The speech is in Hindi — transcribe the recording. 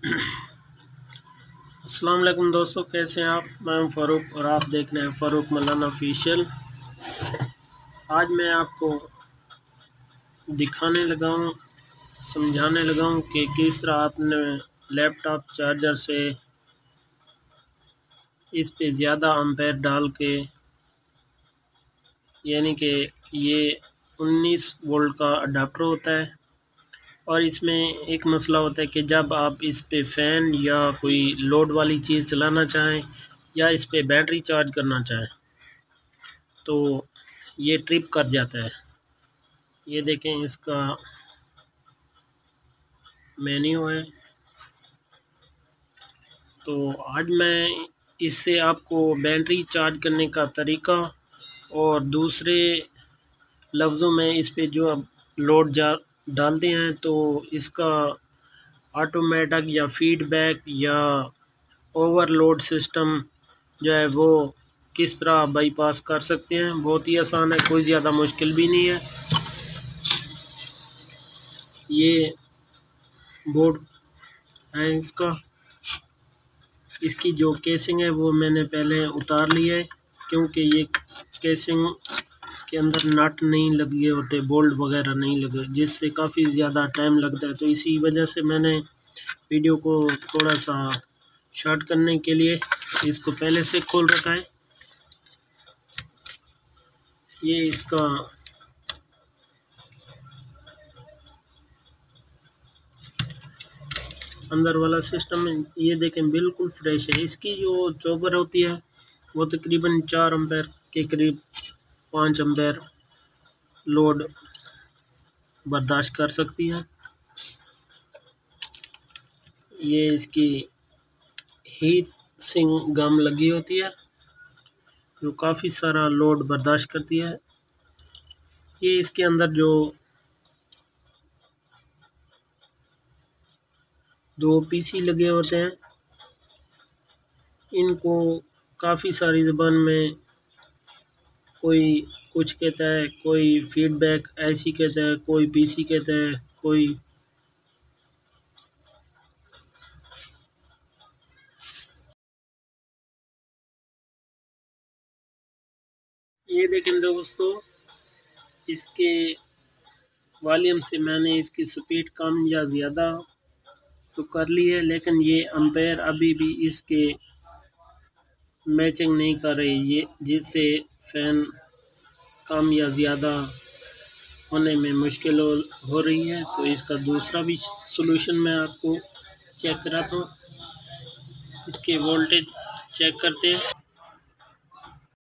अस्सलाम वालेकुम दोस्तों, कैसे हैं आप। मैं हूं फ़ारूक और आप देख रहे हैं फ़ारूक मौलाना ऑफिशियल। आज मैं आपको दिखाने लगा हूं, समझाने लगा हूं कि किस तरह आपने लैपटॉप चार्जर से इस पे ज़्यादा एम्पेयर डाल के, यानी कि ये 19 वोल्ट का अडाप्टर होता है और इसमें एक मसला होता है कि जब आप इस पे फ़ैन या कोई लोड वाली चीज़ चलाना चाहें या इस पे बैटरी चार्ज करना चाहें तो ये ट्रिप कर जाता है। ये देखें, इसका मेन्यू है। तो आज मैं इससे आपको बैटरी चार्ज करने का तरीका और दूसरे लफ्ज़ों में इस पे जो आप लोड डालते हैं तो इसका ऑटोमेटिक या फीडबैक या ओवरलोड सिस्टम जो है वो किस तरह बाईपास कर सकते हैं। बहुत ही आसान है, कोई ज़्यादा मुश्किल भी नहीं है। ये बोर्ड है इसकी जो केसिंग है वो मैंने पहले उतार ली है, क्योंकि ये केसिंग के अंदर नट नहीं लगे होते, बोल्ट वगैरह नहीं लगे, जिससे काफ़ी ज़्यादा टाइम लगता है। तो इसी वजह से मैंने वीडियो को थोड़ा सा शॉर्ट करने के लिए इसको पहले से खोल रखा है। ये इसका अंदर वाला सिस्टम है, ये देखें बिल्कुल फ्रेश है। इसकी जो चॉपर होती है वो तकरीबन 4 एम्पेयर के करीब 5 एम्पेयर लोड बर्दाश्त कर सकती है। ये इसकी हीट सिंक गम लगी होती है जो काफ़ी सारा लोड बर्दाश्त करती है। ये इसके अंदर जो 2 पीसी लगे होते हैं, इनको काफ़ी सारी ज़बान में कोई कुछ कहता है, कोई फीडबैक ऐसी कहता है, कोई पीसी कहता है, कोई ये देखें दोस्तों, इसके वॉल्यूम से मैंने इसकी स्पीड कम या ज़्यादा तो कर ली है, लेकिन ये एम्पेयर अभी भी इसके मैचिंग नहीं कर रही, ये जिससे फ़ैन कम या ज़्यादा होने में मुश्किल हो रही है। तो इसका दूसरा भी सलूशन मैं आपको चेक कराता हूँ। इसके वोल्टेज चेक करते हैं।